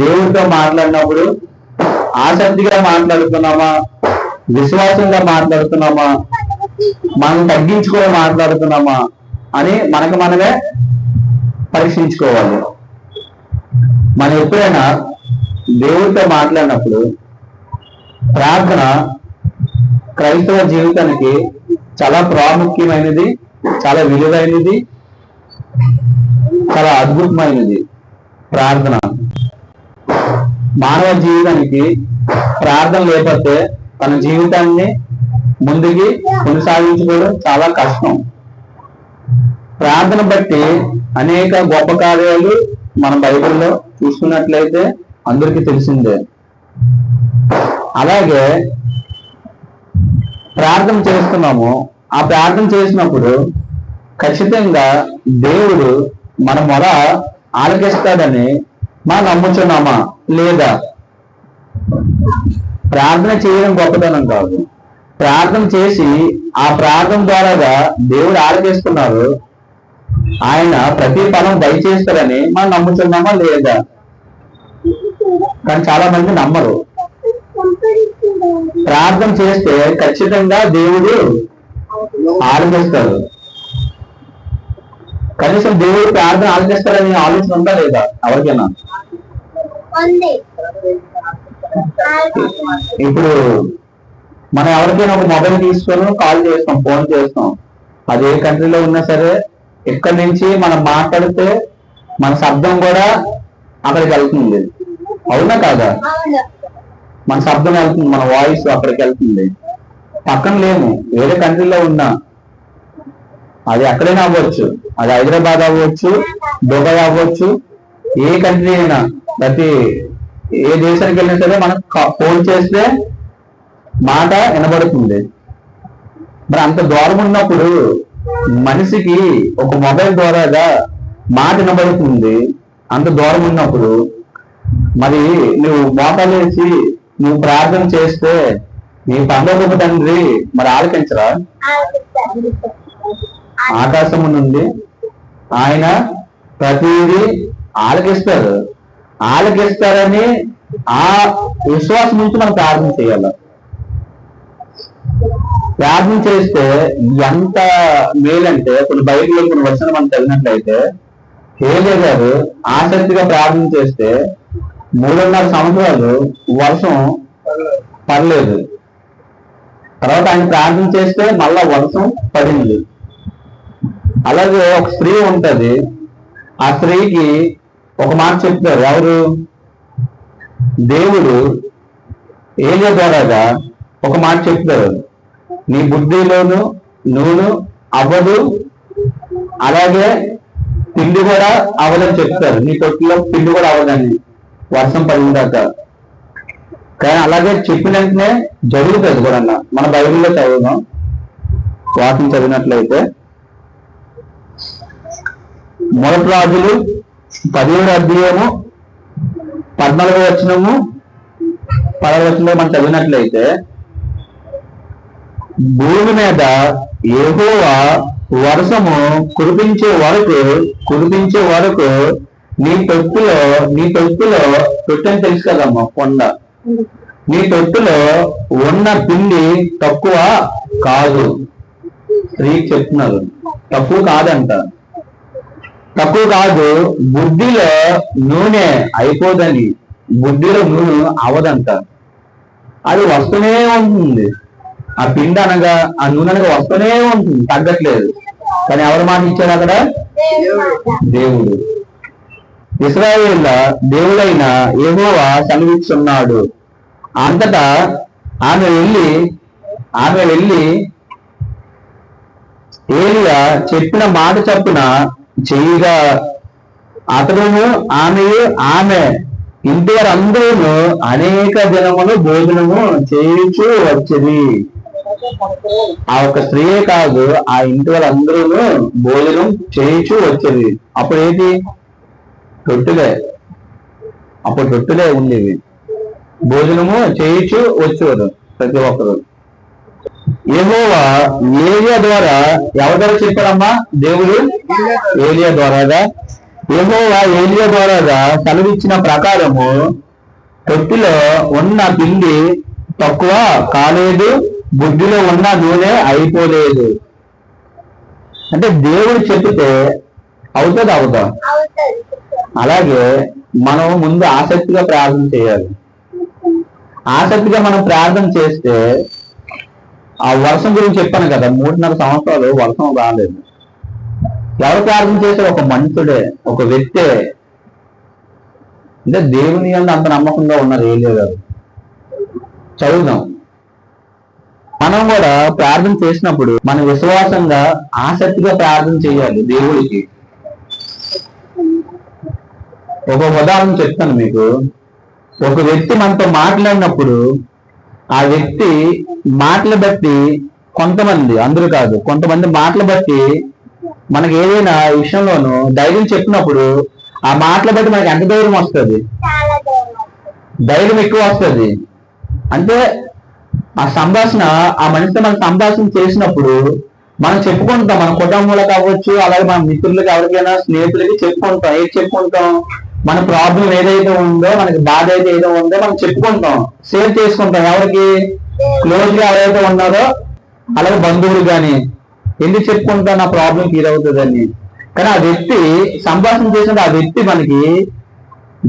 దేవుడితో మాట్లాడినప్పుడు ఆసక్తిగా మాట్లాడుతున్నామా, విశ్వాసంగా మాట్లాడుతున్నామా, మనం తగ్గించుకొని మాట్లాడుతున్నామా అని మనకు మనమే పరీక్షించుకోవాలి. మనం ఎప్పుడైనా దేవుడితో మాట్లాడినప్పుడు ప్రార్థన క్రైస్తవ జీవితానికి చాలా ప్రాముఖ్యమైనది, చాలా విలువైనది, చాలా అద్భుతమైనది. ప్రార్థన మానవ జీవితానికి ప్రార్థన లేకపోతే తన జీవితాన్ని ముందుకి కొనసాగించుకోవడం చాలా కష్టం. ప్రార్థన బట్టి అనేక గొప్ప కార్యాలు మన బైబిల్లో చూసుకున్నట్లయితే అందరికీ తెలిసిందే. అలాగే ప్రార్థన చేస్తున్నాము, ఆ ప్రార్థన చేసినప్పుడు ఖచ్చితంగా దేవుడు మన మొర ఆలకిస్తాడని మనం నమ్ముచున్నామా లేదా? ప్రార్థన చేయడం గొప్పతనం కాదు, ప్రార్థన చేసి ఆ ప్రార్థన ద్వారాగా దేవుడు ఆలకిస్తున్నారు, ఆయన ప్రతి ఫలం దయచేస్తారని మనం నమ్ముతున్నామా లేదా? కానీ చాలా మంది నమ్మరు. ప్రార్థన చేస్తే ఖచ్చితంగా దేవుడు ఆలకిస్తాడు. కనీసం దేవుడు ప్రార్థన ఆలకిస్తారని ఆలోచన ఉందా లేదా ఎవరికైనా? ఇప్పుడు మనం ఎవరికైనా ఒక మొబైల్ తీసుకొని కాల్ చేస్తాం, ఫోన్ చేస్తాం, అది ఏ కంట్రీలో ఉన్నా సరే ఇక్కడి నుంచి మనం మాట్లాడితే మన శబ్దం కూడా అక్కడికి వెళ్తుంది. అవునా కాదా? మన శబ్దం వెళ్తుంది, మన వాయిస్ అక్కడికి వెళ్తుంది. పక్కన లేము, వేరే కంట్రీలో ఉన్నా, అది ఎక్కడైనా అవ్వచ్చు, అది హైదరాబాద్ అవ్వచ్చు, దుబాయ్ అవ్వచ్చు, ఏ కంట్రీ అయినా, ప్రతి ఏ దేశానికి వెళ్ళినా సరే మనం ఫోన్ చేస్తే మాట వినబడుతుంది. మరి అంత దూరం ఉన్నప్పుడు మనిషికి ఒక మొబైల్ ద్వారాగా మాట వినబడుతుంది. అంత దూరం ఉన్నప్పుడు మరి నువ్వు మోకాలేసి నువ్వు ప్రార్థన చేస్తే నీ పరలోకపు తండ్రి మరి ఆలకించరా? ఆకాశము నుండి ఆయన ప్రతిదీ ఆలకిస్తారు. ఆలకిస్తారని ఆ విశ్వాసం నుంచి మనం ప్రార్థన చేయాలి. ప్రార్థన చేస్తే ఎంత మేలంటే, కొన్ని బైబిల్లో కొన్ని వచనం మనం చదివినట్లయితే ఏలియా గారు ఆసక్తిగా ప్రార్థన చేస్తే 3.5 సంవత్సరాలు వర్షం పడలేదు. తర్వాత ఆయన ప్రార్థన చేస్తే మళ్ళా వర్షం పడింది. అలాగే ఒక స్త్రీ ఉంటది, ఆ స్త్రీకి ఒక మాట చెప్తారు. ఎవరు? దేవుడు ఏలియా ద్వారాగా ఒక మాట చెప్తారు, నీ బుద్ధిలోను నూనె అవ్వదు, అలాగే పిండి కూడా అవ్వదని చెప్తారు. నీ తొట్టిలో పిండి కూడా అవ్వదని వర్షం పడిందాక. కానీ అలాగే చెప్పిన వెంటనే జరుగుతుంది కూడా. మన బైబిల్లో చదువుదాం, వాక్యం చదివినట్లయితే మొదటి రాజులు 17వ అధ్యాయము 14వ వచనము 10వ వచనంలో మనం చదివినట్లయితే, భూమి మీద యెహోవా వర్షము కురిపించే వరకు నీ తొట్టులో తొట్టని తెలుసు కదమ్మా, కొండ, నీ తొట్టులో ఉన్న పిండి తక్కువ కాదు. స్త్రీకి చెప్తున్నారు, తక్కువ కాదంట, తక్కువ కాదు. బుడ్డిలో నూనె అయిపోదని, బుడ్డిలో నూనె అవదంట. అది వస్తూనే ఉంటుంది. ఆ పిండి అనగా ఆ నూనె అనగా వస్తూనే ఉంటుంది, తగ్గట్లేదు. కానీ ఎవరు మాట ఇచ్చాడు అక్కడ? దేవుడు. ఇశ్రాయేళ్ల దేవుడైన యెహోవా సెలవిస్తున్నాడు. అంతటా ఆమె వెళ్ళి ఏలియా చెప్పిన మాట చొప్పున చెయ్యగా అతడును ఆమె ఇంటి వారందరూ అనేక దినములు భోజనము చేయించు వచ్చింది. ఆ ఒక స్త్రీయే కాదు, ఆ ఇంటి వాళ్ళందరూ భోజనం చేయించు వచ్చేది. అప్పుడు ఏంటి? తొట్టులే. అప్పుడు తొట్టులే ఉండేవి, భోజనము చేయించు వచ్చేవారు ప్రతి ఒక్కరు. యెహోవా ఏలియా ద్వారా ఎవరి ద్వారా చెప్పారమ్మా? దేవుడు ఏలియా ద్వారాగా యెహోవా ఏలియా ద్వారా సెలవిచ్చిన ప్రకారము తొట్టిలో ఉన్న పిండి తక్కువ కాలేదు, బుడ్డిలో ఉన్న నూనె అయిపోలేదు. అంటే దేవుడు చెప్తే అవుతా. అలాగే మనం ముందు ఆసక్తిగా ప్రార్థన చేయాలి. ఆసక్తిగా మనం ప్రార్థన చేస్తే ఆ వర్షం గురించి చెప్పాను కదా, 3.5 సంవత్సరాలు వర్షం రాలేదు. ఎవరు ప్రార్థన చేశారు? ఒక మనుషుడే, ఒక వ్యక్తే. అంటే దేవుని యందు అంత నమ్మకంగా ఉన్నారు ఏలియా గారు. చదువుదాం. మనం కూడా ప్రార్థన చేసినప్పుడు మన విశ్వాసంగా ఆసక్తిగా ప్రార్థన చేయాలి దేవుడికి. ఒక ఉదాహరణ చెప్తాను మీకు. ఒక వ్యక్తి మనతో మాట్లాడినప్పుడు ఆ వ్యక్తి మాటలు బట్టి కొంతమంది, అందరూ కాదు, కొంతమంది మాటలు బట్టి మనకి ఏదైనా విషయంలోనూ ధైర్యం చెప్పినప్పుడు ఆ మాటలు బట్టి మనకి ఎంత ధైర్యం వస్తుంది? ధైర్యం ఎక్కువ వస్తుంది. అంటే ఆ సంభాషణ, ఆ మనిషితో మనం సంభాషణ చేసినప్పుడు మనం చెప్పుకుంటాం, మన కుటుంబంలో కావచ్చు, అలాగే మన మిత్రులకి, ఎవరికైనా స్నేహితులకి చెప్పుకుంటాం. ఏది చెప్పుకుంటాం? మన ప్రాబ్లం ఏదైతే ఉందో, మనకి బాధ అయితే ఏదో ఉందో మనం చెప్పుకుంటాం, షేర్ చేసుకుంటాం. ఎవరికి? క్లోజ్ గా ఎవరైతే ఉన్నారో, అలాగే బంధువులు కానీ. ఎందుకు చెప్పుకుంటాం? నా ప్రాబ్లం క్లియర్ అవుతుందని. కానీ ఆ వ్యక్తి సంభాషణ చేసినప్పుడు ఆ వ్యక్తి మనకి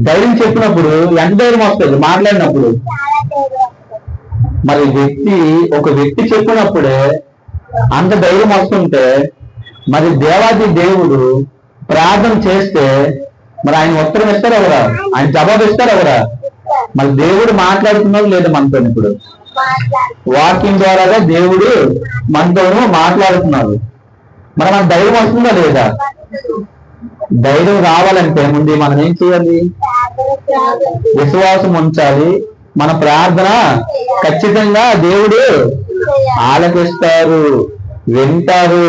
ధైర్యం చెప్పినప్పుడు ఎంత ధైర్యం వస్తుంది మాట్లాడినప్పుడు? మరి ఒక వ్యక్తి చెప్పినప్పుడే అంత ధైర్యం వస్తుంటే, మరి దేవాది దేవుడు ప్రార్థన చేస్తే మరి ఆయన ఉత్తరం ఇస్తారు ఎవరా? ఆయన జవాబు ఇస్తారు ఎవరా? మరి దేవుడు మాట్లాడుతున్నాడు లేదా మనతో? ఇప్పుడు వాక్యం ద్వారాగా దేవుడు మనతోనూ మాట్లాడుతున్నారు. మరి మన ధైర్యం వస్తుందా లేదా? ధైర్యం రావాలంటే ముందు మనం ఏం చేయాలి? విశ్వాసం ఉంచాలి. మన ప్రార్థన ఖచ్చితంగా దేవుడు ఆలకిస్తారు, వింటారు.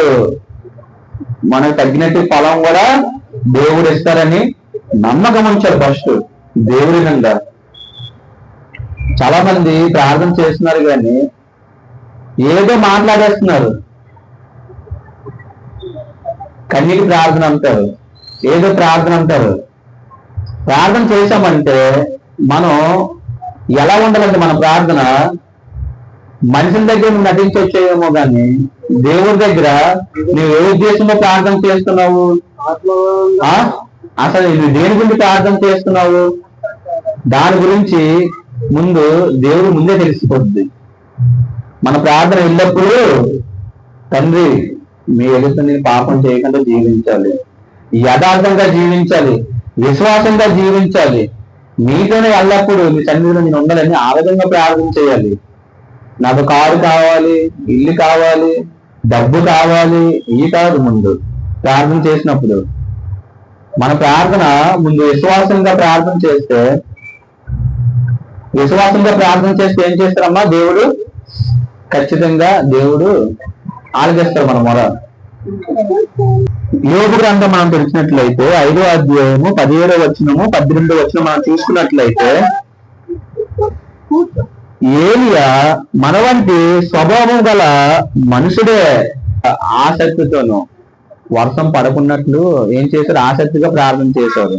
మనకు తగ్గినట్టు ఫలం కూడా దేవుడు ఇస్తారని నమ్మకం ఉంచారు ఫస్ట్ దేవుడి నిండా. చాలా మంది ప్రార్థన చేస్తున్నారు కానీ ఏదో మాట్లాడేస్తున్నారు. కన్నీటి ప్రార్థన అంటారు, ఏదో ప్రార్థన అంటారు. ప్రార్థన చేశామంటే మనం ఎలా ఉండాలంటే మన ప్రార్థన మనుషుల దగ్గర నువ్వు నటించొచ్చేమో కానీ దేవుడి దగ్గర నువ్వు ఏ ఉద్దేశంలో ప్రార్థన చేస్తున్నావు? అసలు నువ్వు దేని గురించి ప్రార్థన చేస్తున్నావు? దాని గురించి ముందు దేవుడు ముందే తెలిసిపోతుంది. మన ప్రార్థన ఎల్లప్పుడూ తండ్రి మీ ఎదుట నేను పాపం చేయకుండా జీవించాలి, యథార్థంగా జీవించాలి, విశ్వాసంగా జీవించాలి, మీతోనే ఎల్లప్పుడూ మీ సన్నిధిలో నేను ఉండాలని ఆ విధంగా ప్రార్థన చేయాలి. నాకు కారు కావాలి, ఇల్లు కావాలి, డబ్బు కావాలి, ఇవి కాదు. ముందు ప్రార్థన చేసినప్పుడు మన ప్రార్థన ముందు విశ్వాసంగా ప్రార్థన చేస్తే ఏం చేస్తారమ్మా? దేవుడు ఖచ్చితంగా దేవుడు ఆలకిస్తారు మన మొర. యోబు గ్రంథం మనం తెలిసినట్లయితే 5వ అధ్యాయము 17వ వచనము 18వ వచనం మనం చూసుకున్నట్లయితే ఏలియా మన వంటి స్వభావం గల మనుషుడే. ఆసక్తితోనూ వర్షం పడకున్నట్లు ఏం చేశారు? ఆసక్తిగా ప్రార్థన చేశారు.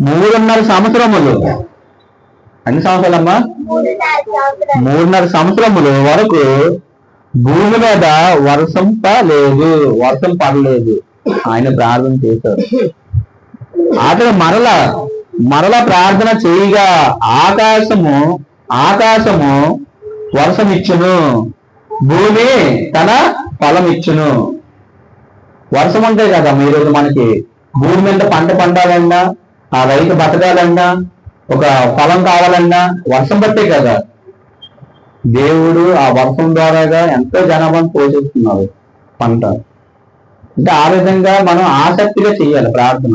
3.5 సంవత్సరములు. ఎన్ని సంవత్సరాలమ్మా? 3.5 సంవత్సరములు వరకు భూమి మీద వర్షం పడలేదు. ఆయన ప్రార్థన చేశారు. అతను మరలా ప్రార్థన చేయగా ఆకాశము వర్షం ఇచ్చును, భూమి తన ఫలం ఇచ్చును. వర్షం ఉంటే కదా ఈరోజు మనకి భూమి మీద పంట పండాలన్నా, ఆ రైతు బతకాలన్నా, ఒక ఫలం కావాలన్నా వర్షం పట్టే కదా. దేవుడు ఆ వర్షం ద్వారాగా ఎంతో జనాభాను పోషిస్తున్నారు పంట. అంటే ఆ విధంగా మనం ఆసక్తిగా చేయాలి ప్రార్థన.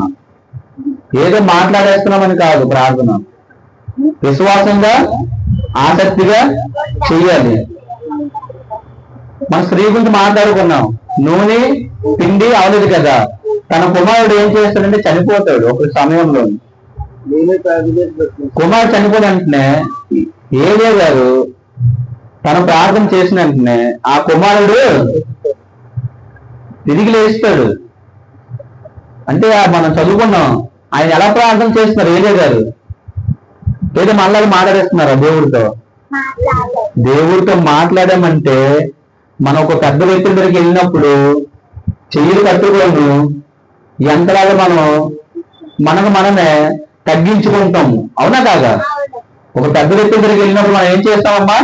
ఏదో మాట్లాడేస్తున్నామని కాదు ప్రార్థన, విశ్వాసంగా ఆసక్తిగా చెయ్యాలి. మన స్త్రీ గురించి మాట్లాడుకున్నాం. నూనె పిండి అవలేదు కదా. తన కుమారుడు ఏం చేస్తాడంటే చనిపోతాడు ఒక సమయంలో. కుమారుడు చనిపోయిన వెంటనే ఏలియా గారు తన ప్రార్థన చేసిన వెంటనే ఆ కుమారుడు తిరిగి లేస్తాడు. అంటే మనం చదువుకున్నాం, ఆయన ఎలా ప్రార్థన చేస్తున్నారు ఏలియా గారు? ఏదో మళ్ళీ మాట్లాడేస్తున్నారా దేవుడితో? దేవుడితో మాట్లాడామంటే మనం ఒక పెద్ద వ్యక్తి దగ్గరికి వెళ్ళినప్పుడు చెయ్యిలు కట్టుకోను ఎంతలాగా మనకు మనమే తగ్గించుకుంటాము, అవునా కాదా? ఒక పెద్ద వ్యక్తి దగ్గరికి వెళ్ళినప్పుడు మనం ఏం చేస్తామమ్మా?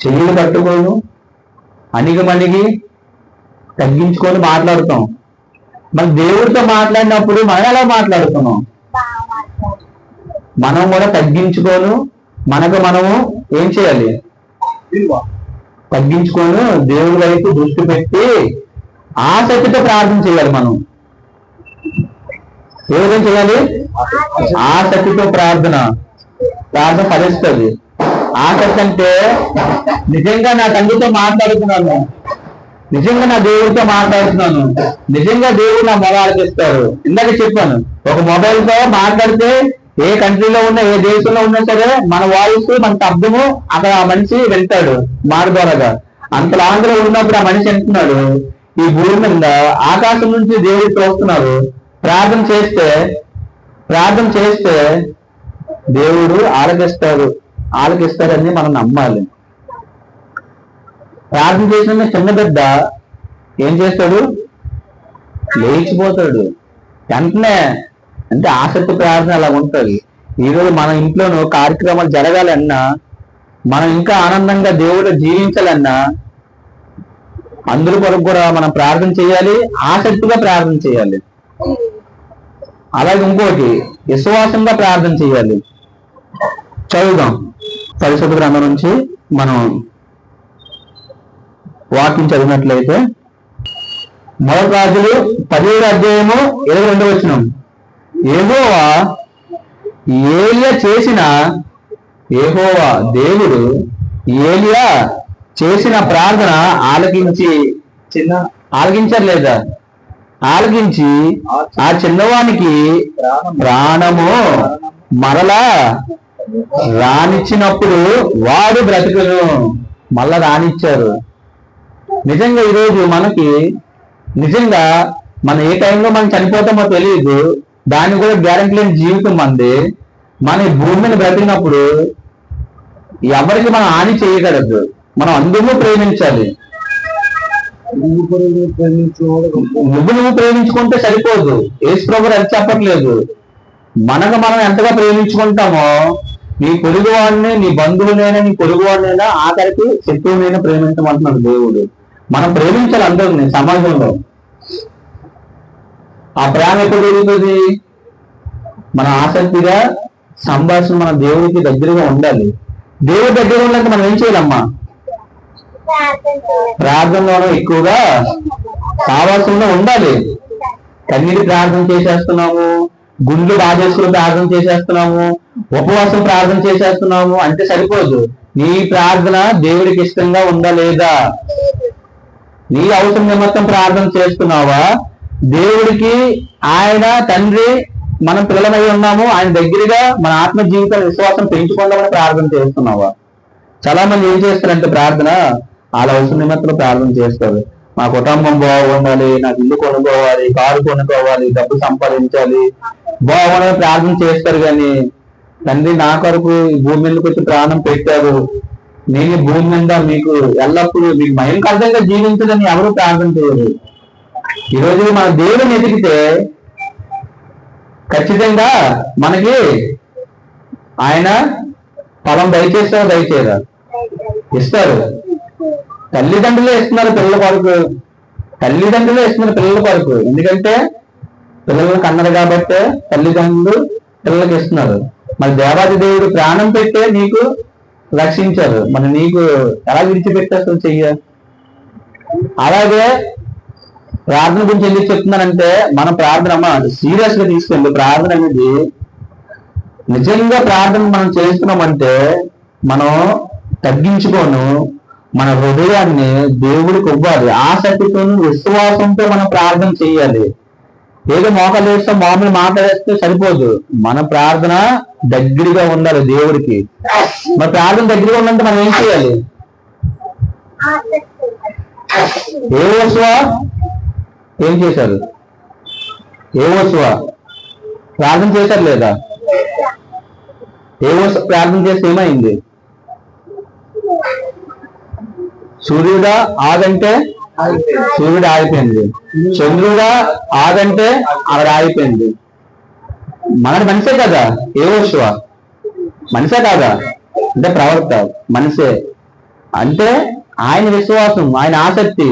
చెయ్యిలు కట్టుకోను మణిగి తగ్గించుకొని మాట్లాడుతాం. మన దేవుడితో మాట్లాడినప్పుడు మనం ఎలా మాట్లాడుతున్నాం? మనం కూడా తగ్గించుకోను మనము ఏం చేయాలి? తగ్గించుకొని దేవుడి వైపు దృష్టి పెట్టి ఆసక్తితో ప్రార్థన చేయాలి. మనం ఏ విధంగా చేయాలి? ఆసక్తితో ప్రార్థన ఫలిస్తుంది. ఆసక్తి అంటే నిజంగా నా తండ్రితో మాట్లాడుతున్నాను, నిజంగా నా దేవుడితో మాట్లాడుతున్నాను, నిజంగా దేవుడు నా మొబైల్ ఆలకిస్తారు. ఇందాక చెప్పాను, ఒక మొబైల్ తో మాట్లాడితే ఏ కంట్రీలో ఉన్నా ఏ దేశంలో ఉన్నా సరే మన వాయిస్ మన శబ్దము అక్కడ ఆ మనిషి వెళ్తాడు మాట ద్వారాగా. అంత లాంగ్లో ఉన్నప్పుడు ఆ మనిషి వెళ్తున్నాడు. ఈ భూమి మీద ఆకాశం నుంచి దేవుడు చూస్తున్నారు. ప్రార్థన చేస్తే దేవుడు ఆలకిస్తారని మనం నమ్మాలి. ప్రార్థన చేసిన చిన్న బిడ్డ ఏం చేస్తాడు? లేచిపోతాడు వెంటనే. అంటే ఆసక్తి ప్రార్థన అలా ఉంటుంది. ఈరోజు మన ఇంట్లోనూ కార్యక్రమాలు జరగాలన్నా, మనం ఇంకా ఆనందంగా దేవుడు జీవించాలన్నా అందరి కొరకు కూడా మనం ప్రార్థన చేయాలి, ఆసక్తిగా ప్రార్థన చేయాలి. అలాగే ఇంకోటి విశ్వాసంగా ప్రార్థన చేయాలి. చదువుదాం పరిశుద్ధ గ్రంథం నుంచి మనం వాక్యం చదివినట్లయితే మొదటి రాజులు 17వ అధ్యాయము 22వ వచనం. యెహోవా దేవుడు ఏలియా చేసిన ప్రార్థన ఆలకించారు లేదా? ఆలకించి ఆ చిన్నవానికి ప్రాణము మరలా రానిచ్చినప్పుడు వాడు బ్రతుకును. మళ్ళా రానిచ్చారు. నిజంగా ఈరోజు మనకి నిజంగా మన ఏ టైంలో మనం చనిపోతామో తెలియదు. దాన్ని కూడా గ్యారెంటీ లేని జీవితం మంది. మన ఈ భూమిని బ్రతికినప్పుడు ఎవరికి మనం హాని చేయగలదు. మనం అందరూ ప్రేమించాలి. నువ్వు ప్రేమించుకుంటే సరిపోదు. యేసు ప్రభువు అది చెప్పట్లేదు. మనకు మనం ఎంతగా ప్రేమించుకుంటామో నీ పొరుగువాడిని, నీ బంధువునైనా, నీ పొరుగువాడినైనా, ఆఖరికి శత్రువునైనా ప్రేమించమంటున్నాడు దేవుడు. మనం ప్రేమించాలి అందరినీ సమాజంలో. ఆ ప్రేమ ఎప్పుడు జరుగుతుంది? మన ఆసక్తిగా సంభాషణ మన దేవుడికి దగ్గరగా ఉండాలి. దేవుడి దగ్గర ఉండాలంటే మనం ఏం చేయాలమ్మా? ప్రార్థనలోనూ ఎక్కువగా సావాసంలో ఉండాలి. కన్నీటి ప్రార్థన చేసేస్తున్నాము, గుండ్లు బాధేసుకుని ప్రార్థన చేసేస్తున్నాము, ఉపవాసం ప్రార్థన చేసేస్తున్నాము అంటే సరిపోదు. నీ ప్రార్థన దేవుడికి ఇష్టంగా ఉందా లేదా? నీ అవసరం నిమిత్తం ప్రార్థన చేస్తున్నావా? దేవుడికి ఆయన తండ్రి మనం పిల్లలమై ఉన్నాము, ఆయన దగ్గరగా మన ఆత్మ జీవితం విశ్వాసం పెంచుకుందామని ప్రార్థన చేస్తున్నావా? చాలా మంది ఏం చేస్తారంటే ప్రార్థన వాళ్ళ అవసరం నిమిత్తం ప్రార్థన చేస్తారు. మా కుటుంబం బాగుండాలి, నాకు ఇల్లు కొనుక్కోవాలి, కారు కొనుక్కోవాలి, డబ్బు సంపాదించాలి, బాగుండాలని ప్రార్థన చేస్తారు. కానీ తండ్రి నా కొరకు ఈ భూమి మీదకి వచ్చి ప్రాణం పెట్టారు, నేను ఈ భూమి మీద మీకు ఎల్లప్పుడూ మీకు భయంకరంగా జీవించదని ఎవరు ప్రార్థన చేయరు. ఈరోజు మన దేవుడిని ఎదిగితే ఖచ్చితంగా మనకి ఆయన ఫలం దయచేయరా? ఇస్తారు. తల్లిదండ్రులే ఇస్తున్నారు పిల్లల కొరకు. ఎందుకంటే పిల్లలు కన్నారు కాబట్టి తల్లిదండ్రులు పిల్లలకి ఇస్తున్నారు. మరి దేవాది దేవుడు ప్రాణం పెట్టే నీకు రక్షించారు. మరి నీకు ఎలా విడిచిపెట్టేస్తారు చెయ్య? అలాగే ప్రార్థన గురించి ఎందుకు చెప్తున్నానంటే మన ప్రార్థన సీరియస్ గా తీసుకెళ్ళి ప్రార్థన అనేది నిజంగా ప్రార్థన మనం చేస్తున్నామంటే మనం తగ్గించుకోను మన హృదయాన్ని దేవుడికి ఇవ్వాలి. ఆసక్తితోనూ విశ్వాసంతో మనం ప్రార్థన చేయాలి. ఏదో మోకాలు వేస్తే మామూలు మాట్లాడేస్తే సరిపోదు. మన ప్రార్థన దగ్గరగా ఉండాలి దేవుడికి. మన ప్రార్థన దగ్గరగా ఉందంటే మనం ఏం చేయాలి? ఏం చేశారు? యెహోషువ ప్రార్థన చేశారు లేదా? యెహోషువ ప్రార్థన చేస్తే ఏమైంది? సూర్యుడా ఆగంటే సూర్యుడు ఆగిపోయింది, చంద్రుడా ఆగంటే అక్కడ ఆగిపోయింది. మనది మనిషే కదా యెహోషువ, మనిషే కాదా? అంటే ప్రవర్త మనిషే. అంటే ఆయన విశ్వాసం, ఆయన ఆసక్తి,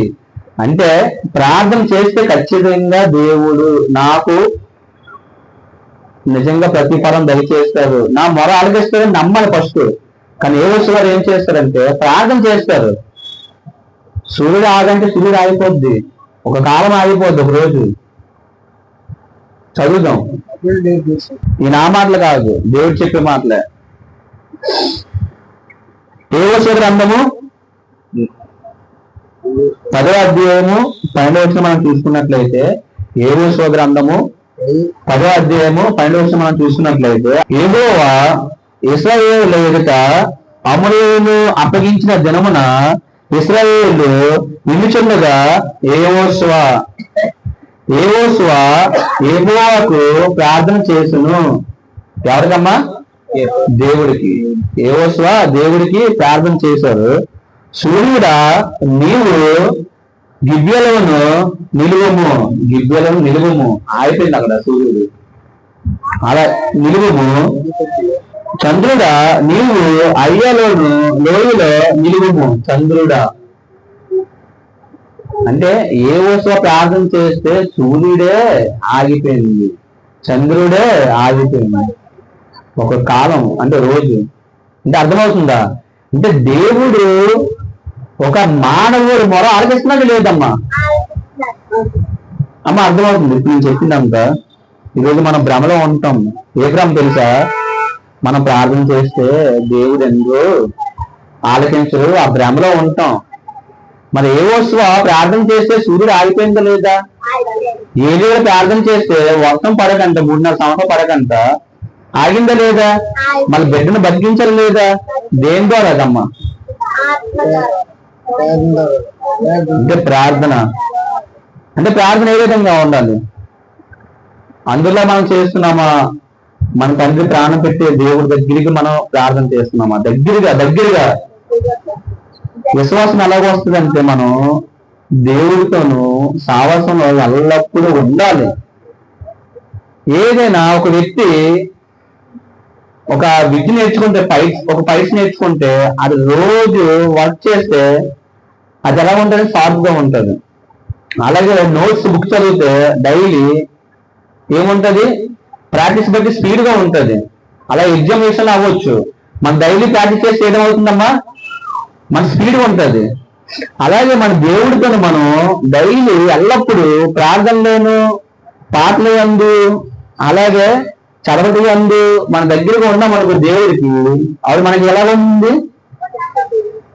అంటే ప్రార్థన చేస్తే ఖచ్చితంగా దేవుడు నాకు నిజంగా ప్రతిఫలం దయచేస్తారు, నా మొర ఆలకిస్తారని నమ్మాలి ఫస్ట్. కానీ యెహోషువ గారు ఏం చేస్తారంటే ప్రార్థన చేస్తారు. సూర్యుడు ఆగంటే సూర్యుడు ఆగిపోద్ది, ఒక కాలం ఆగిపోద్ది, ఒక రోజు. చదువుదాం, ఈ నా మాటలు కాదు, దేవుడు చెప్పే మాటలే. యెహోషువ గ్రంథము 10వ అధ్యాయము 12వ వచనం మనం చూసుకున్నట్లయితే, యెహోషువ గ్రంథము 10వ అధ్యాయము 12వ వచనం మనం చూసుకున్నట్లయితే, యెహోవా ఇశ్రాయేలు ఎదుట అమోరీయులను అప్పగించిన దినమున ఇశ్రాయేలు నిలుచుండగా యెహోషువ యెహోవాకు ప్రార్థన చేసును. ఎవరికమ్మా? దేవుడికి. యెహోషువ దేవుడికి ప్రార్థన చేశారు. సూర్యుడా నీవు గిబ్యలోను నిలువము, గిబ్యలోను నిలువము. అయిపోయింది అక్కడ సూర్యుడు, అలా నిలువము. చంద్రుడా నీవు అయ్యలోను లోయలో నిలువము. చంద్రుడా అంటే యెహోషువ ప్రార్థన చేస్తే సూర్యుడే ఆగిపోయింది, చంద్రుడే ఆగిపోయింది. ఒక కాలం అంటే రోజు. అంటే అర్థమవుతుందా? అంటే దేవుడు ఒక మానవుడు మొర ఆలకిస్తున్నాడు లేదమ్మా? అమ్మ అర్థమవుతుంది ఇప్పుడు నేను చెప్పిందంత. ఈరోజు మనం భ్రమలో ఉంటాం. ఏ భ్రమ తెలుసా? మనం ప్రార్థన చేస్తే దేవుడు ఎందుకు ఆలకించరు, ఆ భ్రమలో ఉంటాం. మరి యెహోషువ ప్రార్థన చేస్తే సూర్యుడు ఆగిపోయిందా లేదా? ఏలియా ప్రార్థన చేస్తే వర్షం పడకంట, 3.5 సంవత్సరం పడకంట, ఆగిందా లేదా? మళ్ళీ బిడ్డను బతికించాలి లేదా? దేని ద్వారా అదమ్మా? అంటే ప్రార్థన. అంటే ప్రార్థన ఏ విధంగా ఉండాలి? అందులో మనం చేస్తున్నామా? మన తండ్రి ప్రాణం పెట్టే దేవుడి దగ్గరికి మనం ప్రార్థన చేస్తున్నామా? దగ్గరగా విశ్వాసం ఎలాగ వస్తుందంటే మనం దేవుడితోనూ సావాసంలో ఎల్లప్పుడూ ఉండాలి. ఏదైనా ఒక వ్యక్తి ఒక విద్య నేర్చుకుంటే, ఒక పైస్ నేర్చుకుంటే అది రోజు వర్క్ చేస్తే అది ఎలా ఉంటుంది? షార్ప్గా ఉంటుంది. అలాగే నోట్స్ బుక్ చదివితే డైలీ ఏముంటది? ప్రాక్టీస్ బట్టి స్పీడ్గా ఉంటుంది. అలా ఎగ్జామినేషన్ అవ్వచ్చు. మన డైలీ ప్రాక్టీస్ చేస్తే ఏమవుతుందమ్మా? మన స్పీడ్గా ఉంటుంది. అలాగే మన దేవుడితో మనం డైలీ ఎల్లప్పుడూ ప్రార్థనలోను, పాటలు యందు, అలాగే చదవటి యందు మన దగ్గరగా ఉన్నాం మనకు దేవుడికి, అవి మనకి ఎలా ఉంది?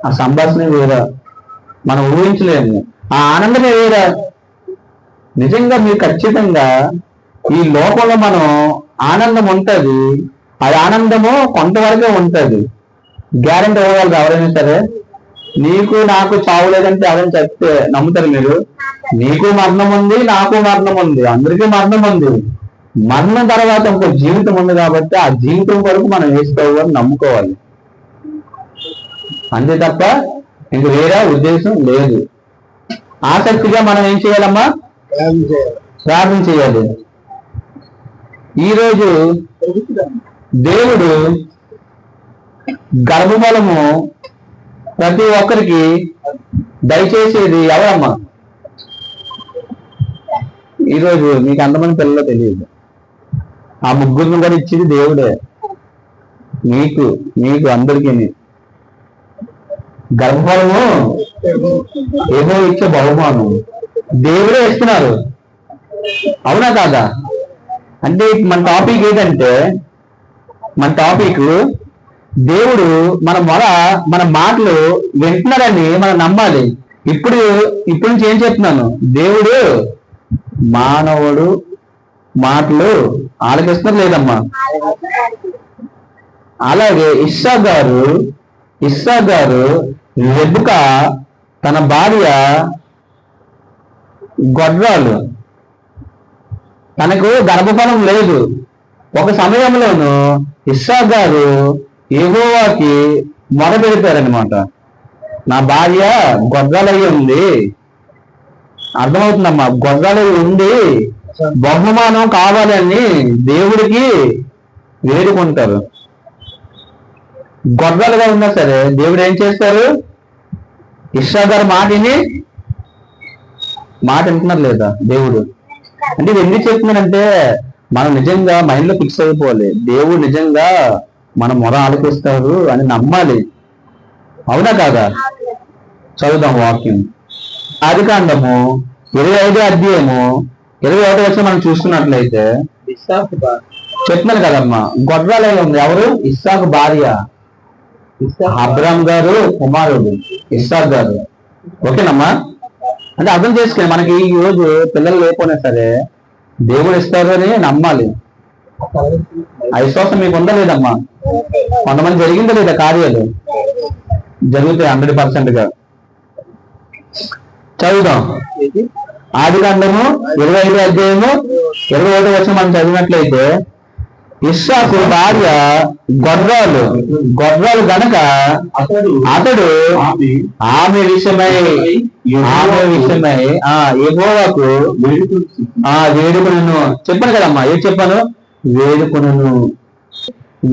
ఆ సంభాషణ వేరా, మనం ఊహించలేము. ఆ ఆనందమే వేరా. నిజంగా మీరు ఖచ్చితంగా ఈ లోకంలో మనం ఆనందం ఉంటుంది, ఆ ఆనందము కొంతవరకే ఉంటుంది. గ్యారెంటీ ఇవ్వగలరు ఎవరైనా సరే? నీకు నాకు చావు లేదంటే ఎవరైనా చెప్తే నమ్ముతారు మీరు? నీకు మరణం ఉంది, నాకు మరణం ఉంది, అందరికీ మరణం ఉంది. మరణం తర్వాత ఇంకో జీవితం ఉంది కాబట్టి ఆ జీవితం వరకు మనం వేసుకోవాలని నమ్ముకోవాలి, అంతే తప్ప ఇంక వేరే ఉద్దేశం లేదు. ఆసక్తిగా మనం ఏం చేయాలమ్మా? ప్రార్థన చేయాలి. ఈరోజు దేవుడు గర్భఫలము ప్రతి ఒక్కరికి దయచేసేది ఎవరమ్మా? ఈరోజు మీకు అంతమంది పిల్లలు తెలియదు, ఆ ముగ్గురిని కూడా ఇచ్చేది దేవుడే. మీకు అందరికీ గర్భఫలము ఏదో ఇచ్చే బహుమానం దేవుడే ఇస్తున్నారు, అవునా కాదా? అంటే మన టాపిక్ ఏంటంటే, మన టాపిక్ దేవుడు మన మన మాటలు వింటున్నారని మనం నమ్మాలి. ఇప్పుడు నుంచి ఏం చెప్తున్నాను? దేవుడు మానవుడు మాటలు ఆలకిస్తున్నారు లేదమ్మా? అలాగే ఇస్సాకు గారు రెబెకా తన భార్య గొడ్రాలు తనకు గర్భఫలం లేదు. ఒక సమయంలోను ఇస్సాకు గారు యెహోవాకి మొరపెడతారనమాట. నా భార్య గొడ్రాలయ్యి ఉంది, అర్థమవుతుందమ్మా, గొడ్రాలయ్యి ఉండి బహుమానం కావాలని దేవుడికి వేడుకుంటారు. గొడ్రాలుగా ఉన్నా సరే దేవుడు ఏం చేస్తారు? ఇస్సాకు గారు మాట వింటున్నారు లేదా దేవుడు? అంటే ఇది ఎందుకు చెప్తున్నానంటే మనం నిజంగా మైండ్ లో ఫిక్స్ అయిపోవాలి, దేవుడు నిజంగా మన మొర ఆలకిస్తారు అని నమ్మాలి. అవునా కాదా? చదువుదాం వాక్యం. ఆదికాండము 25వ అధ్యాయము 21వ వచనం మనం చూసుకున్నట్లయితే, చెప్తున్నాను కదమ్మా, గొడ్రాలై ఉంది. ఎవరు? ఇస్సాకు భార్య, అబ్రాం గారు కుమారుడు ఇస్సాకు గారు. ఓకేనమ్మా? అంటే అర్థం చేసుకుని మనకి ఈ రోజు పిల్లలు లేకపోయినా సరే దేవుడు ఇస్తారు అని నమ్మాలి. ఆ విశ్వాసం మీకు ఉందా లేదమ్మా? కొంతమంది జరిగిందా లేదా కార్యాలు? జరుగుతాయి 100% గా. చదువుదాం. ఆదికాండము 25వ అధ్యాయము 21వ వచనం మనం చదివినట్లయితే, ఇస్సాకు భార్య గొడ్రాలు గనక అతడు ఆమె విషయమై యెహోవాకు వేడుకొనెను. చెప్పాను కదమ్మా, ఏం చెప్పాను?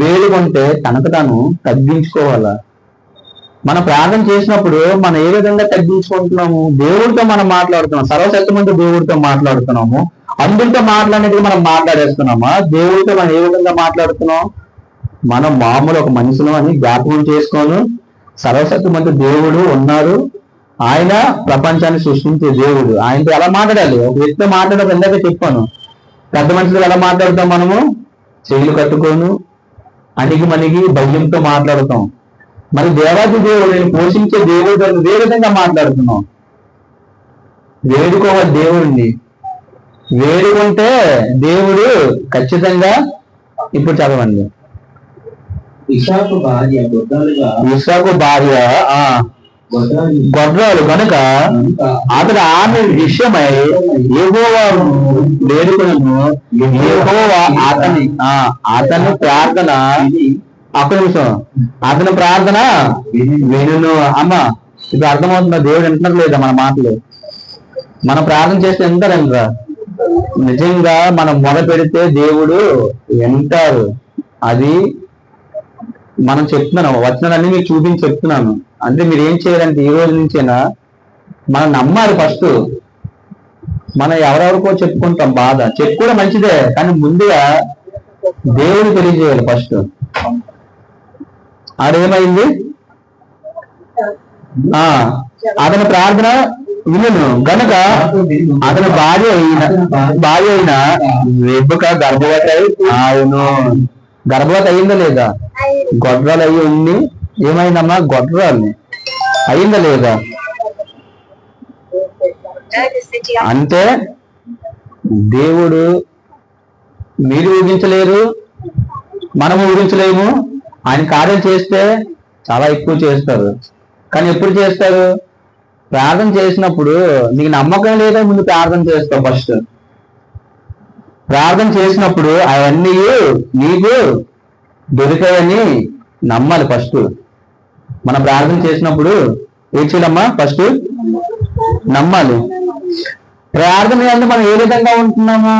వేడుకుంటే తనకు తాను తగ్గించుకోవాలా. మనం ప్రార్థన చేసినప్పుడు మనం ఏ విధంగా తగ్గించుకుంటున్నాము? దేవుడితో మనం మాట్లాడుతున్నాం, సర్వశక్తిమంతుడు దేవుడితో మాట్లాడుతున్నాము. అందరితో మాట్లాడేది మనం మాట్లాడేస్తున్నామా? దేవుడితో మనం ఏ విధంగా మాట్లాడుతున్నాం? మనం మామూలు ఒక మనిషిను అని జ్ఞాపకం చేసుకోను. సర్వశక్తిమంతుడు దేవుడు ఉన్నారు, ఆయన ప్రపంచాన్ని సృష్టించే దేవుడు. ఆయనతో ఎలా మాట్లాడాలి? ఒక వ్యక్తితో మాట్లాడడం ఎందాక చెప్పాను. పెద్ద మనుషులు ఎలా మాట్లాడతాం? మనము చెయ్యిలు కట్టుకోను అణిగి భయంతో మాట్లాడతాం. మరి దేవాది దేవుడు పోషించే దేవుడు ఏ విధంగా మాట్లాడుతున్నాం? వేడుకోవాలి దేవుడిని. వేడుకుంటే దేవుడు ఖచ్చితంగా, ఇప్పుడు చదవండి. ఇస్సాకు భార్య గొడ్రాలు కనుక అతడు ఆమె విషయమై యెహోవాను వేడుకొనెను. యెహోవా అతని ప్రార్థన, ఒక్క నిమిషం, అతని ప్రార్థన వినును. అమ్మ, ఇప్పుడు అర్థమవుతుందా? దేవుడు వింటున్నారు లేదా మన మాటలు? మనం ప్రార్థన చేస్తే వింటారంటరా? నిజంగా మనం మొర పెడితే దేవుడు వింటారు. అది మనం చెప్తున్నాను, వచనాలన్నీ మీకు చూపించి చెప్తున్నాను. అంటే మీరు ఏం చేయాలంటే ఈ రోజు నుంచైనా మనం నమ్మాలి. ఫస్ట్ మనం ఎవరెవరికో చెప్పుకుంటాం బాధ, చెప్పుకోవడం మంచిదే, కానీ ముందుగా దేవుడు తెలియజేయాలి ఫస్ట్. ఆడేమైంది? అతని ప్రార్థన వినును గనుక అతని భార్య అయిన రెబెక్క గర్భవతి అయిందా లేదా? గొడ్రాలు అయ్యి ఉంది. ఏమైందమ్మా? గొడ్రాలు అయిందా లేదా? అంటే దేవుడు, మీరు ఊహించలేరు, మనము ఊహించలేము. ఆయన కార్యం చేస్తే చాలా ఎక్కువ చేస్తారు. కానీ ఎప్పుడు చేస్తారు? ప్రార్థన చేసినప్పుడు నీకు నమ్మకం లేదా? ముందు ప్రార్థన చేస్తావు. ఫస్ట్ ప్రార్థన చేసినప్పుడు అవన్నీ నీకు దొరికాయని నమ్మాలి. ఫస్ట్ మనం ప్రార్థన చేసినప్పుడు ఏం చేయాలమ్మా? ఫస్ట్ నమ్మాలి. ప్రార్థన అంటే మనం ఏ విధంగా ఉంటున్నాము?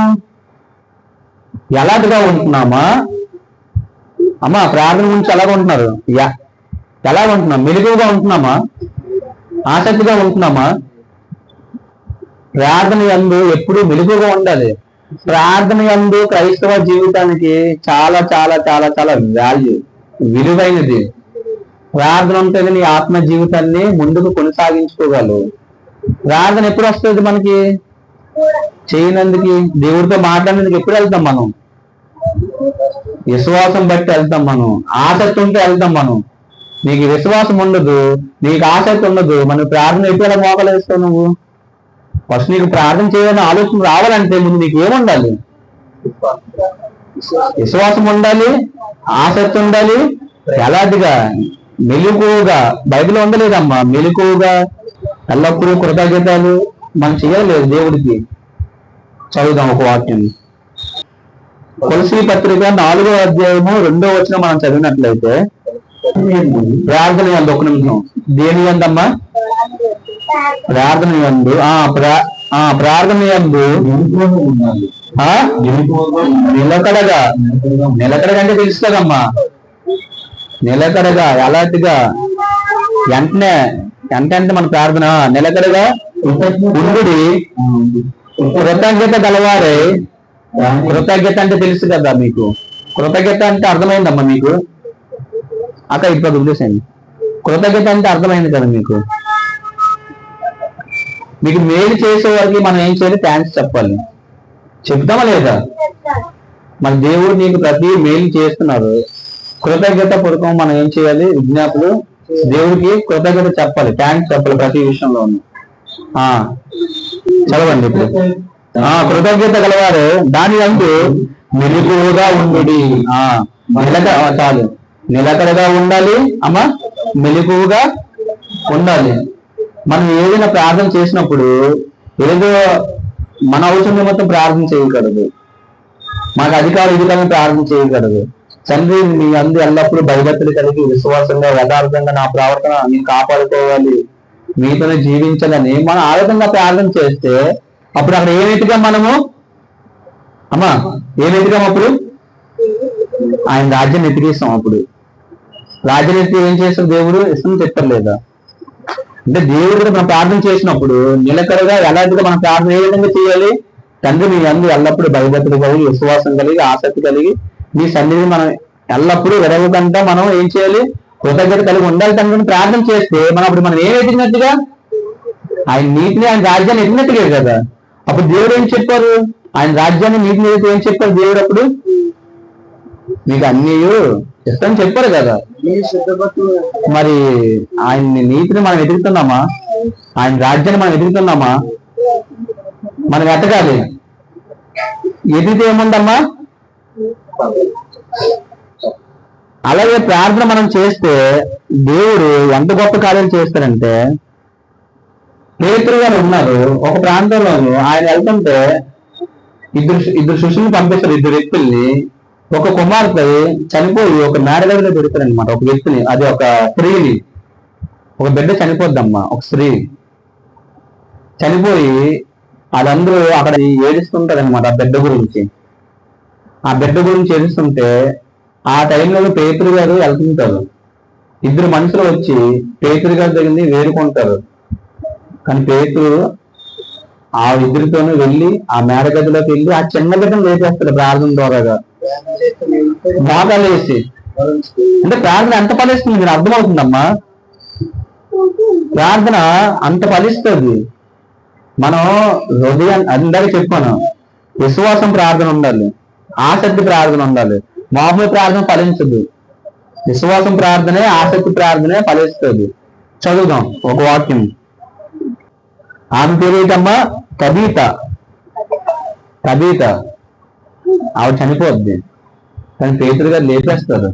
ఎలాంటిగా ఉంటున్నామా? అమ్మా, ప్రార్థన గురించి ఎలాగ ఉంటున్నారు? ఎలా ఉంటున్నాం? మెలుగుగా ఉంటున్నామా? ఆసక్తిగా ఉంటున్నామా? ప్రార్థన యందు ఎప్పుడు మెలుగుగా ఉండాలి. ప్రార్థన యందు క్రైస్తవ జీవితానికి చాలా చాలా చాలా చాలా విలువైనది. ప్రార్థన ఉంటేనే నీ ఆత్మ జీవితాన్ని ముందుకు కొనసాగించుకోగలవు. ప్రార్థన ఎప్పుడు వస్తుంది మనకి? చేయనందుకు, దేవుడితో మాట్లాడినందుకు ఎప్పుడు వెళ్తాం మనం? విశ్వాసం బట్టి వెళ్తాం మనం. ఆసక్తి ఉంటే వెళ్తాం మనం. నీకు విశ్వాసం ఉండదు, నీకు ఆసక్తి ఉండదు, మన ప్రార్థన ఎప్పుడు మోకలేస్తావు నువ్వు? ఫస్ట్ నీకు ప్రార్థన చేయాలని ఆలోచన రావాలంటే ముందు నీకు ఏముండాలి? విశ్వాసం ఉండాలి, ఆసక్తి ఉండాలి. ఎలాంటిగా? మెలకువగా. బైబిల్ ఉండలేదమ్మా, మెలకువగా ఎల్లప్పుడూ కృతజ్ఞతలు మనం చేయలేదు దేవుడికి. చదువుదాం ఒక వాక్యం. కొలసీ పత్రిక 4వ అధ్యాయము 2వ వచనం మనం చదివినట్లయితే, ప్రార్థన యందు, ఒక నిమిషం, దేని యందమ్మా? ప్రార్థన యందు, ప్రార్థన యందు నిలకడగా. నిలకడగా అంటే తెలుసు కదమ్మా, నిలకడగా, అలర్ట్గా, వెంటనే అంటే మన ప్రార్థన నిలకడగా ఉండుడి, కృతజ్ఞత గలవారే. కృతజ్ఞత అంటే తెలుసు కదా మీకు. కృతజ్ఞత అంటే అర్థమైందమ్మా మీకు? అక్క ఇప్పుడు ఉద్దేశండి, కృతజ్ఞత అంటే అర్థమైంది కదా మీకు? మీకు మేలు చేసే వారికి మనం ఏం చేయాలి? థ్యాంక్స్ చెప్పాలి. చెప్తామా లేదా? మన దేవుడు నీకు ప్రతి మేలు చేస్తున్నారు, కృతజ్ఞత పూర్వకం మనం ఏం చేయాలి? విజ్ఞాపులు దేవుడికి కృతజ్ఞత చెప్పాలి, థ్యాంక్స్ చెప్పాలి ప్రతి విషయంలోనూ. చదవండి ఇప్పుడు. కృతజ్ఞత గలవారు దాని అందు మెలకువగా ఉండుడి. చాలు, నిలకడగా ఉండాలి అమ్మా, మెలకువగా ఉండాలి. మనం ఏదైనా ప్రార్థన చేసినప్పుడు ఏదో మన అవసరం నిమిత్తం ప్రార్థన చేయకూడదు, మనకు అధికారం ప్రార్థన చేయకూడదు. తండ్రి మీ అందు ఎల్లప్పుడూ భయభక్తులు కలిగి విశ్వాసంగా యథార్థంగా నా ప్రవర్తన నేను కాపాడుకోవాలి, మీతోనే జీవించాలని మనం ఆ విధంగా ప్రార్థన చేస్తే అప్పుడు అక్కడ ఏమైతుగా మనము అమ్మా, ఏమైతుగాం అప్పుడు? ఆయన రాజ్యాన్ని ఎతికేస్తాం. అప్పుడు రాజ్యాన్ని ఎత్తి ఏం చేస్తాం? దేవుడు ఇష్టం చెప్పలేదా? అంటే దేవుడు మనం ప్రార్థన చేసినప్పుడు నిలకడగా ఎలాంటిగా మనం ప్రార్థన ఏ విధంగా చేయాలి? తండ్రి మీ అందు ఎల్లప్పుడూ భయభక్తులు కలిగి విశ్వాసం కలిగి ఆసక్తి కలిగి మీ సన్నిధిని మనం ఎల్లప్పుడూ విరవకుండా మనం ఏం చేయాలి? కృతజ్ఞత కలిగి ఉండాలి. తండ్రిని ప్రార్థన చేస్తే మనం అప్పుడు మనం ఏం ఎదిగినట్టుగా? ఆయన నీతిని, ఆయన రాజ్యాన్ని ఎదిగినట్టుగా కదా. అప్పుడు దేవుడు ఏం చెప్పారు? ఆయన రాజ్యాన్ని నీతిని ఎదిగితే ఏం చెప్పారు దేవుడు? అప్పుడు మీకు అన్నీ ఇష్టం చెప్పారు కదా. మరి ఆయన నీతిని మనం ఎదుగుతున్నామా? ఆయన రాజ్యాన్ని మనం ఎదుగుతున్నామా? మనం ఎత్తగాలి. ఎదిగితే ఏముందమ్మా? అలాగే ప్రార్థన మనం చేస్తే దేవుడు ఎంత గొప్ప కార్యాలు చేస్తారంటే, పేతురు గారు ఉన్నారు ఒక ప్రాంతంలో, ఆయన వెళ్తుంటే ఇద్దరు శిష్యుల్ని పంపిస్తారు, ఇద్దరు వ్యక్తుల్ని. ఒక కుమార్తె చనిపోయి ఒక మేడగదిలో పెడతారనమాట, ఒక వ్యక్తిని, అది ఒక స్త్రీని. ఒక బిడ్డ చనిపోద్దమ్మా, ఒక స్త్రీ చనిపోయి వాళ్ళందరూ అక్కడ ఏడుస్తుంటారనమాట ఆ బిడ్డ గురించి. ఆ బిడ్డ గురించి ఏడుస్తుంటే ఆ టైంలో పేతురు గారు వెళ్తుంటారు. ఇద్దరు మనుషులు వచ్చి పేతురు గారి దగ్గర వేడుకుంటారు. కానీ పేతురు ఆ ఇద్దరితోనూ వెళ్ళి ఆ మేడగదిలోకి వెళ్ళి ఆ చిన్న బిడ్డను లేపేస్తాడు ప్రార్థన ద్వారాగా, బాగా లేసి. అంటే ప్రార్థన ఎంత ఫలిస్తుంది మీరు అర్థమవుతుందమ్మా? ప్రార్థన అంత ఫలిస్తుంది. మనం హృదయాన్ని అందరికీ చెప్పాను, విశ్వాసం ప్రార్థన ఉండాలి, ఆసక్తి ప్రార్థన ఉండాలి. మామూలు ప్రార్థన ఫలించదు, విశ్వాసం ప్రార్థనే ఆసక్తి ప్రార్థనే ఫలిస్తుంది. చదువుదాం ఒక వాక్యం. ఆమె పేరు ఏంటమ్మా? కబీత. కబీత ఆవిడ చనిపోద్ది, కానీ పేతురు గారు లేపేస్తారు,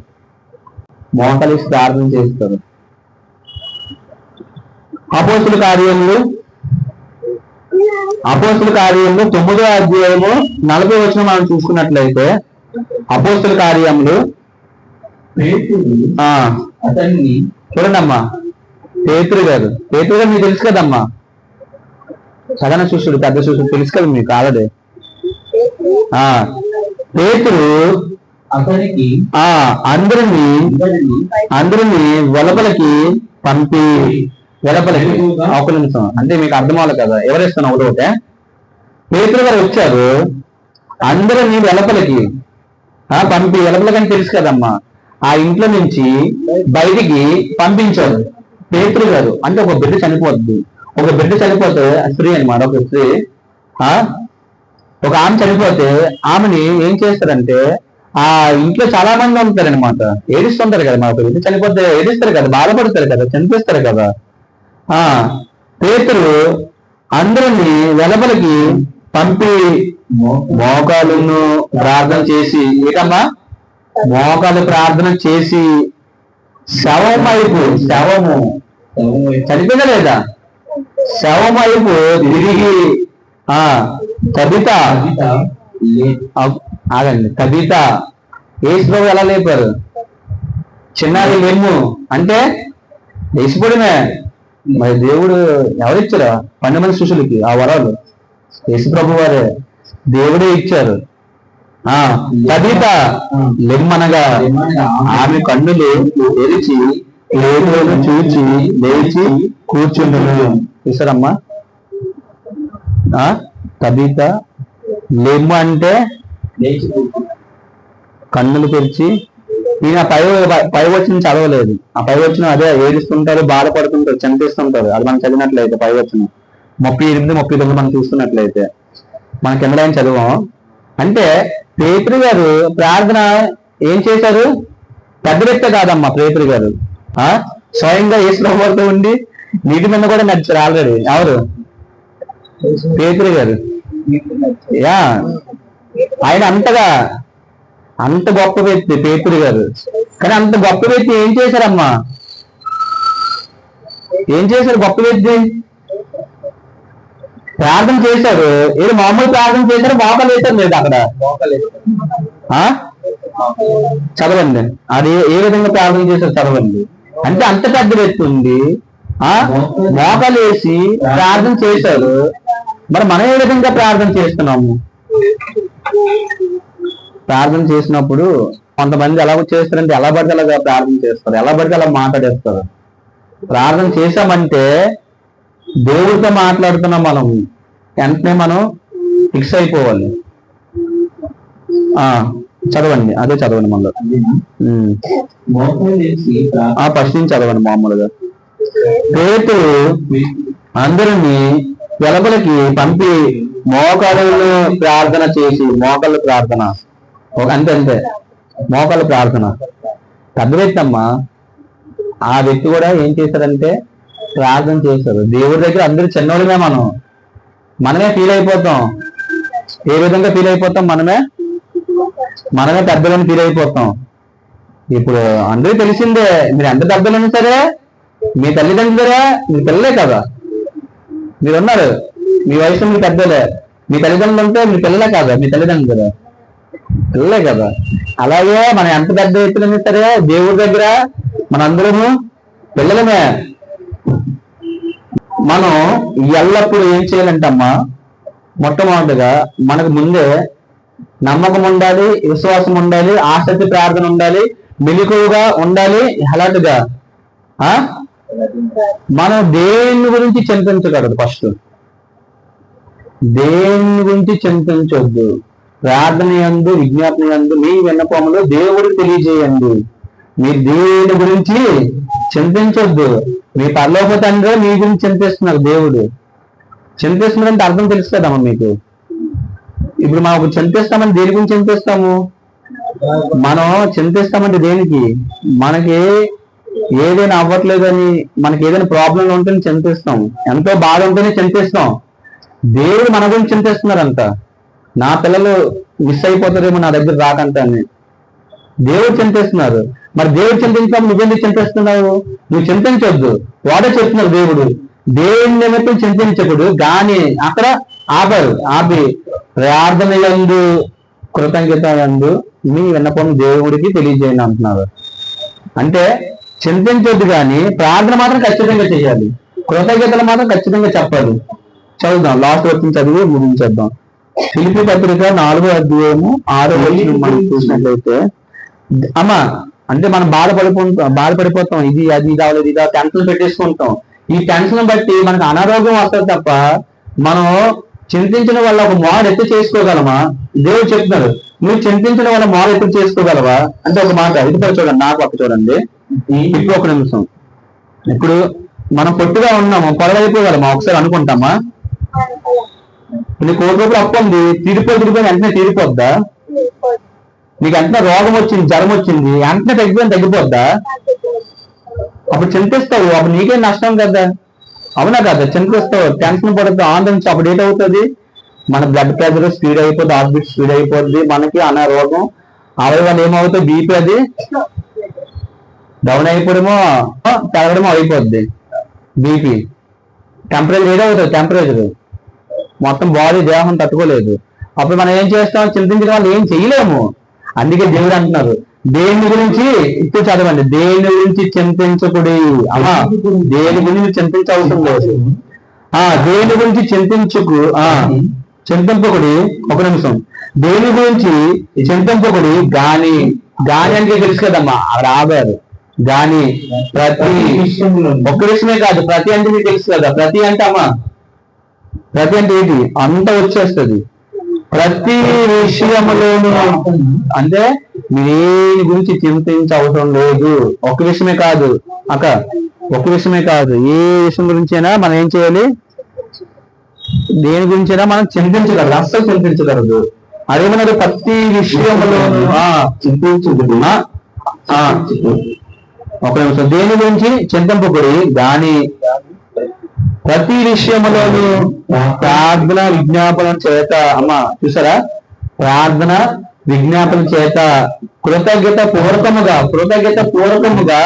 మోకాలిసి ప్రార్థన చేస్తారు. అపోస్తుల కార్యములు 9వ అధ్యాయము 40వ వచనం మనం చూసుకున్నట్లయితే, అపోస్తుల కార్యములు అతన్ని చూడండమ్మా. పేతురు గారు మీకు తెలుసు కదమ్మా, సగన శిష్యుడు, పెద్ద శిష్యుడు తెలుసు కదా మీకు ఆల్రెడీ. పేతురు అతనికి అందరినీ వెలపలకి పంపి, వెలపలకి ఒక నిమిషం అంటే మీకు అర్థం అవ్వాలి కదా, ఎవరేస్తున్నా ఒకటే. పేతురు గారు వచ్చారు, అందరినీ వెలపలకి పంపి, వెలపలకని తెలుసు కదమ్మా, ఆ ఇంట్లో నుంచి బయటికి పంపించారు పేతురు గారు. అంటే ఒక బిడ్డ చనిపోద్ది, ఒక బిడ్డ చనిపోతే స్త్రీ అనమాట, ఒక స్త్రీ, ఒక ఆమె చనిపోతే ఆమెని ఏం చేస్తారంటే, ఆ ఇంట్లో చాలా మంది ఉంటారనమాట, ఏడుస్తుంటారు కదా. మా బిడ్డ చనిపోతే ఏడుస్తారు కదా, బాధపడతారు కదా, చనిపిస్తారు కదా. పేతురు అందరినీ వెలపలకి పంపి మోకాళ్ళను ప్రార్థన చేసి, ఏటమ్మా మోకాలు ప్రార్థన చేసి శవం వైపు, శవము చనిపోయిందా లేదా, శవం వైపు తిరిగి కవిత ఆగండి. కవిత యేసుప్రభు ఎలా లేపారు? చిన్నది లెమ్ము అంటే యేసుపడిమే. మరి దేవుడు ఎవరిచ్చారు? 12 మంది శిష్యులకి ఆ వరాలు యేసుప్రభు వారే, దేవుడే ఇచ్చారు. కవిత లెమ్మనగా ఆమె కన్నులు తెరిచి లేఖలను చూచి లేచి కూర్చుంటున్నాను. చూసారమ్మా, కవిత లెమ్ము అంటే కన్నులు తెరిచి. ఈయన పై వచ్చిన చదవలేదు. ఆ పై వచ్చిన అదే ఏడుస్తుంటారు, బాధపడుతుంటారు, చంపిస్తుంటారు. అది మనం చదివినట్లయితే పై వచ్చిన 38, 39 మనం చూస్తున్నట్లయితే మన కింద చదివాం. అంటే పేతురు గారు ప్రార్థన ఏం చేశారు? పెద్ద వ్యక్తి కాదమ్మా పేతురు గారు. స్వయంగా యేసుప్రభు వారితో ఉండి నీటి మీద కూడా నడిచారు ఆల్రెడీ. ఎవరు? పేతురు గారు. ఆయన అంత గొప్ప వ్యక్తి పేతురు గారు. కానీ అంత గొప్ప వ్యక్తి ఏం చేశారమ్మా? ఏం చేశారు గొప్ప వ్యక్తి? ప్రార్థన చేశారు. ఏది మామూలు ప్రార్థన చేశారు? మోకాలు వేశారు లేదు అక్కడ. చదవండి, అది ఏ విధంగా ప్రార్థన చేశారు చదవండి. అంటే అంత పెద్ద వ్యక్తి ఉంది, మోకాలు వేసి ప్రార్థన చేశారు. మరి మనం ఏ విధంగా ప్రార్థన చేస్తున్నాము? ప్రార్థన చేసినప్పుడు కొంతమంది ఎలా చేస్తారంటే ఎలా పడితే అలాగా ప్రార్థన చేస్తారు, ఎలా పడితే అలా మాట్లాడేస్తారు. ప్రార్థన చేశామంటే దేవుడితో మాట్లాడుతున్నాం మనం, వెంటనే మనం ఫిక్స్ అయిపోవాలి. చదవండి, అదే చదవండి మళ్ళీ. ఫస్ట్ నుంచి చదవండి మామూలుగా. పేతురు అందరినీ వెలుపలికి పంపి మోకాళ్ళు ప్రార్థన చేసి, మోకాళ్ళు ప్రార్థన అంతే మోకాళ్ళ ప్రార్థన. పెద్ద వ్యక్తి అమ్మా. ఆ వ్యక్తి కూడా ఏం చేశారంటే ప్రార్థన చేశారు. దేవుడి దగ్గర అందరూ చిన్నోళ్ళమే. మనమే ఫీల్ అయిపోతాం. ఏ విధంగా ఫీల్ అయిపోతాం? మనమే పెద్దలని ఫీల్ అయిపోతాం. ఇప్పుడు అందరూ తెలిసిందే, మీరు ఎంత పెద్దలైనా సరే మీ తల్లిదండ్రులే మీ పిల్లలే కదా. మీరున్నారు, మీ వయసు మీ పెద్దలే. మీ తల్లిదండ్రులు ఉంటే మీ పిల్లలే కదా, మీ తల్లిదండ్రులే పిల్లలే కదా. అలాగే మనం ఎంత పెద్ద వ్యక్తులైనా సరే దేవుడి దగ్గర మనందరము పిల్లలమే. మనం ఎల్లప్పుడూ ఏం చేయాలంటమ్మా? మొట్టమొదటిగా మనకు ముందే నమ్మకం ఉండాలి, విశ్వాసం ఉండాలి, ఆసక్తి ప్రార్థన ఉండాలి, మెలకువగా ఉండాలి, అలర్ట్గా. మనం దేని గురించి చింతించగలదు? ఫస్ట్ దేని గురించి చింతించొద్దు. ప్రార్థన యందు విజ్ఞాపన యందు మీ విన్నపములు దేవుడికి తెలియజేయండి. మీరు దేని గురించి చింతించొద్దు. మీ పరలోక తండ్రి మీ గురించి చింతిస్తున్నారు. దేవుడు చింతిస్తున్నారంటే అర్థం తెలుసు కదమ్మా మీకు. ఇప్పుడు మాకు చింతిస్తామని దేని గురించి చింతిస్తాము? మనం చింతిస్తామంటే దేనికి? మనకి ఏదైనా అవ్వట్లేదని, మనకి ఏదైనా ప్రాబ్లం ఉంటేనే చింతిస్తాం, ఎంతో బాధ ఉంటేనే చింతిస్తాం. దేవుడు మన గురించి చింతిస్తున్నారంట. నా పిల్లలు మిస్ అయిపోతారేమో నా దగ్గర రాకంట అని దేవుడు చింతిస్తున్నారు. మరి దేవుడు చింతించినప్పుడు నువ్వెందుకు చింతిస్తున్నావు? నువ్వు చింతించొద్దు. వాడే చెప్తున్నారు దేవుడు. దేవుని నిమిత్తం చింతించకుడు కానీ అక్కడ ఆపి ప్రార్థన యందు కృతజ్ఞత యందు మీ విన్నపం దేవుడికి తెలియజేయండి అంటున్నారు. అంటే చింతించొద్దు కానీ ప్రార్థన మాత్రం ఖచ్చితంగా చేయాలి, కృతజ్ఞతలు మాత్రం ఖచ్చితంగా చెప్పాలి. చదువుదాం, లాస్ట్ వచ్చిన చదివి ముగించేద్దాం. ఫిలిప్పీ పత్రిక 4వ అధ్యాయము 6వ వచనం మనం చూసినట్లయితే, అమ్మా అంటే మనం బాధపడిపోతాం. ఇది అది కావాలి, ఇది టెన్షన్ పెట్టేసుకుంటాం. ఈ టెన్షన్ బట్టి మనకు అనారోగ్యం వస్తుంది తప్ప మనం చింతించిన వల్ల ఒక మోడ ఎత్తు చేసుకోగలమా? దేవుడు చెప్తున్నారు, నువ్వు చింతించిన వల్ల మోడ ఎత్తు చేసుకోగలవా అంటే ఒక మాట ఇది కూడా చూడండి. నాకు ఒక చూడండి, ఇప్పుడు ఒక నిమిషం. ఇప్పుడు మనం పొట్టుగా ఉన్నాము, పొడవైపోగలమా? ఒకసారి అనుకుంటామా? నీకు 1 కోటి రూపాయలు అప్పు ఉంది, తీరిపోయి వెంటనే తీరిపోద్దా? నీకు వెంటనే రోగం వచ్చింది, జ్వరం వచ్చింది, వెంటనే తగ్గిపోద్దా? అప్పుడు చింతిస్తావు, అప్పుడు నీకే నష్టం కదా, అవునా కదా? చింతిస్తావు, టెన్షన్ పడుతుంది, ఆందోళన. అప్పుడు ఏంటవుతుంది? మన బ్లడ్ ప్రెషర్ స్పీడ్ అయిపోద్ది, హార్ట్ బీట్ స్పీడ్ అయిపోద్ది, మనకి అనారోగ్యం, అవయవాలు ఏమవుతాయి? బీపీ అది డౌన్ అయిపోవడమో పెరగడమో అయిపోద్ది. బీపీ టెంపరేచర్ ఏదవుతుంది, టెంపరేచర్ మొత్తం బాడీ దేహం తట్టుకోలేదు. అప్పుడు మనం ఏం చేస్తాం? చింతించడం వల్ల ఏం చేయలేము. అందుకే దేవుడు అంటున్నారు, దేని గురించి ఇప్పుడు చదవండి, దేని గురించి చింతించకుడి. అమ్మా, దేని గురించి చింతించవసరం లేదు. దేని గురించి చింతింపకుడి. ఒక నిమిషం. దేని గురించి చింతింపకుడి గాని అంటే తెలుసు కదమ్మా, ఆవిడ ఆగారు. గాని ప్రతి విషయంలో, ఒక్క విషయమే కాదు, ప్రతి అంటే మీకు తెలుసు కదా. ప్రతి అంటే అమ్మా, ప్రతి అంటే ఏంటి? అంత వచ్చేస్తుంది. ప్రతి విషయంలోనూ అంటే దేని గురించి చింతించే అవసరం లేదు. ఒక విషయమే కాదు అక్క, ఒక విషయమే కాదు, ఏ విషయం గురించైనా మనం ఏం చేయాలి? దేని గురించైనా మనం చింతించగలరు, అస్సలు చింతించగలరు. అదేమన్నారు? ప్రతి విషయంలోనూ చింతించదు. ఒక నిమిషం. దేని గురించి చింతింపకుడి గాని ప్రతి విషయంలోనూ ప్రార్థన విజ్ఞాపన చేత, అమ్మా చూసారా, ప్రార్థన విజ్ఞాపన చేత కృతజ్ఞత పూర్వకముగా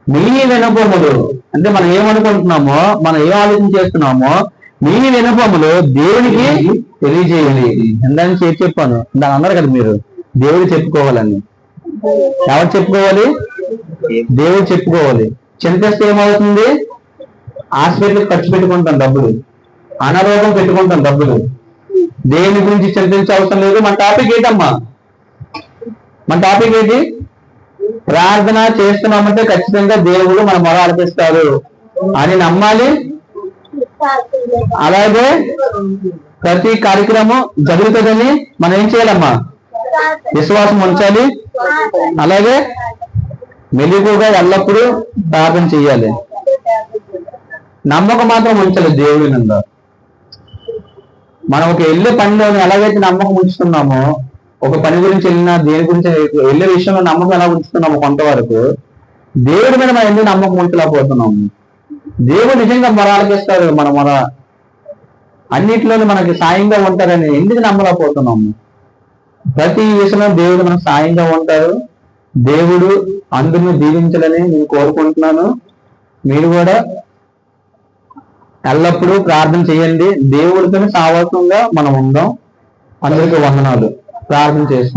మీ వినపములు, అంటే మనం ఏమనుకుంటున్నామో, మనం ఏం ఆలోచన చేస్తున్నామో, మీ వినపములు దేవునికి తెలియజేయాలి. ఇందాక చెప్పాను, దాని అన్నారు కదా మీరు, దేవుడు చెప్పుకోవాలని. ఎవరు చెప్పుకోవాలి? దేవుడు చెప్పుకోవాలి. చింతిస్తే ఏమవుతుంది? హాస్పిటల్కి ఖర్చు పెట్టుకుంటాం డబ్బులు, అనారోగ్యం పెట్టుకుంటాం డబ్బులు. దేని గురించి చింతించే అవసరం లేదు. మన టాపిక్ ఏంటమ్మా? మన టాపిక్ ఏంటి? ప్రార్థన చేస్తున్నామంటే ఖచ్చితంగా దేవుడు మన మొర ఆలకిస్తారు అని నమ్మాలి. అలాగే ప్రతి కార్యక్రమం జరుగుతుందని మనం ఏం చేయాలమ్మా? విశ్వాసం ఉంచాలి. అలాగే మెలుగుగా ఎల్లప్పుడూ ప్రార్థన చేయాలి. నమ్మకం మాత్రం ఉంచాలి దేవుడి మీద. మనం ఒక వెళ్ళే పనిలోని ఎలాగైతే నమ్మకం ఉంచుతున్నామో, ఒక పని గురించి వెళ్ళినా, దేని గురించి వెళ్ళే విషయంలో నమ్మకం ఎలా ఉంచుతున్నామో కొంతవరకు, దేవుడి మీద మనం ఎందుకు నమ్మకం ఉంచలేకపోతున్నాము? దేవుడు నిజంగా మొర ఆలకిస్తారు. మన మొర అన్నిటిలోనూ మనకి సాయంగా ఉంటారని ఎందుకు నమ్మలేకపోతున్నాము? ప్రతి విషయంలో దేవుడు మనకు సాయంగా ఉంటారు. దేవుడు అందరిని దీవించాలని నేను కోరుకుంటున్నాను. మీరు కూడా ఎల్లప్పుడూ ప్రార్థన చేయండి. దేవుడితో సావాసంగా మనం ఉందాం. అందరికీ వందనాలు. ప్రార్థన చేస్తాం.